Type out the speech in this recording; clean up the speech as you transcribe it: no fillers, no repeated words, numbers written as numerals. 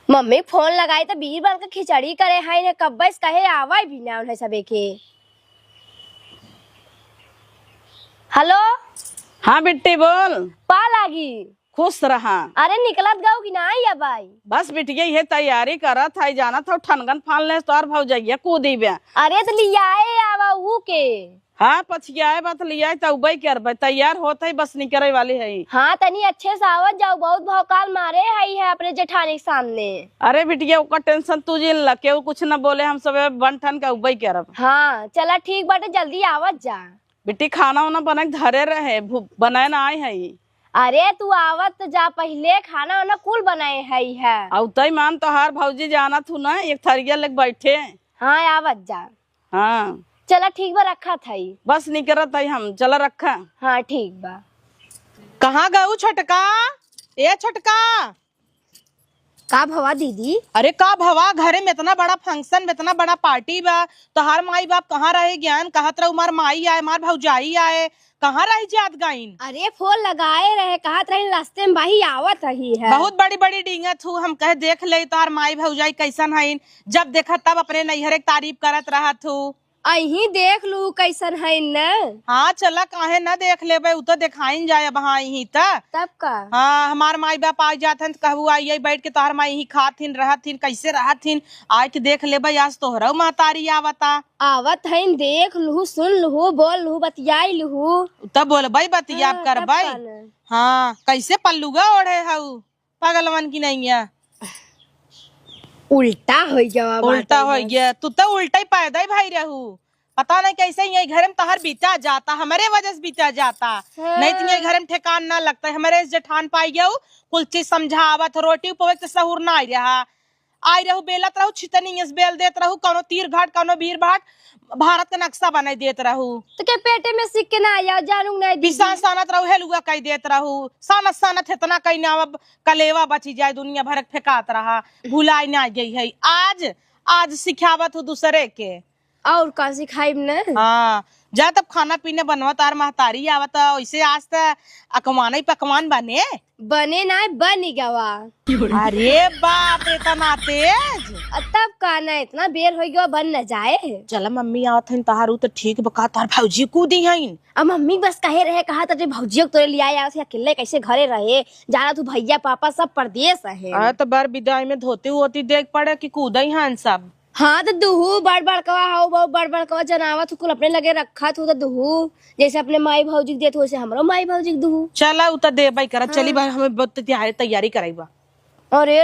Mummy phone लगाई तो बीर बार का खिचड़ी करे हाई ने कब बस कहे आवा भी ना उन्हें सबे के। हेलो। हाँ बिट्टी बोल। पा लागी। खुश रहा। अरे निकलत गाँव की ना आई भाई। बस बिटिया ये तैयारी करत है, जाना था ठनगन फालने तो भाव जाइए कूदी बे। अरे तो लिया आवा ऊ के। हाँ पछिया बात लिया तब कर तैयार होते ही बस निकले वाली है। हाँ तनी अच्छे से आवत जाओ, बहुत भौकाल मारे है अपने जेठानी के सामने। अरे बिटिया उसका टेंशन तू जिन लगे वो कुछ न बोले, हम सब बन ठन का उबई करब। हाँ चला ठीक बाटे, जल्दी आवत जा। बिट्टी खाना वाना बना धरे रहे, बनाए ना आए है। अरे तू आवत जा, पहले खाना वाना कुल बनाए है। औतई मान तो हार भौजी जाना थू ना, एक थरिया लेके बैठे। हाँ आवत जा। हाँ चला ठीक बा, रखा था बस निकलत है हम, चला रखा। हाँ ठीक बा। कहाँ गऊ छोटका? ए छोटका, का भवा दीदी? अरे का भवा, घरे में इतना बड़ा फंक्शन में इतना बड़ा पार्टी बा, तो हर माई बाप कहाँ रहे ज्ञान? कहत रहो मार माई आए, मार भौजाई आए, कहाँ रही जात गाइन? अरे फोन लगाए रहे, कहत रही रास्ते में बाही आवत रही है। बहुत बड़ी बड़ी डींगत हूँ, हम कहे देख ले तार माई भौजाई कैसन है। जब देखा तब अपने नैहरे तारीफ करत रहत हूँ। अही देख लू कैसन है न। हाँ चला, काहे न देख लेबे, उ तो दिखाइन जाए अब। हाँ यही तब का। हाँ हमार माई बाप आ जाते तो कहू आइए बैठ के तोहर माई यही खाथिन रहथिन, कैसे रहथिन, आए के देख लेबे। आज तोहरा महतारी आवता। आवत है, देख लू, सुन लू, बोल लू, बतियाई लू, तब बोलबे बतियाब करबे। हाँ कैसे पल्लुगा ओढ़े हऊ पागलवन की नहीं है। उल्टा हो गया। उल्टा हो गया, तू तो उल्टा ही पैदा ही भाई रहू। पता नहीं कैसे यही घर में तहर बीता जाता, हमारे वजह से बीता जाता। नहीं तो ये घर में ठेकान ना लगता। हमारे जेठान पाई गया कुल चीज समझावत, रोटी उपवे तो सहूर ना आई रहू बेलत रहू, छितनी बेल देत रहू, कोनो तीर घाट कोनो भीड़ भाट भारत का नक्शा बना देत रहू। तो के पेटे में सिक के ना आया जानू नहीं बिसा सानत रहू, हेलुआ कह देत रहू, सानत सानत इतना कहीं ना कलेवा बची जाए, दुनिया भर फेंकात रहा, भुलाई ना गई है। आज आज सिखावत हूँ दूसरे के। और का सिखाई न। हाँ जा तब खाना पीने बनवा, तार महतारी आवत वैसे आज तक अकवान ही पकवान बने ना बन गवा। अरे बाप रे तना तेज। तब का ना इतना बेर हो गया बन न जाए। चल मम्मी आवत है तारू तो ठीक बका, तार भौजी कूदी है। अब मम्मी बस कहे रहे, कहा था भौजियो तोरे लिया आया से अकेले कैसे घरे रहे, जाना तू भैया पापा सब परदेश है। तो बार विदाई में धोती होती देख पड़े कि कूदई हैं सब। हाँ तो दुहू बड़ बड़कवा हाउ बहु बड़ बड़कवा जनावत कुल अपने लगे रखा तो दुहू, जैसे अपने माई भौजी के देते वैसे हमरो माई भौजी के दुहू। चला उ तो देबई करब। चली भाई हमें बहुत तैयारी कराई बा। अरे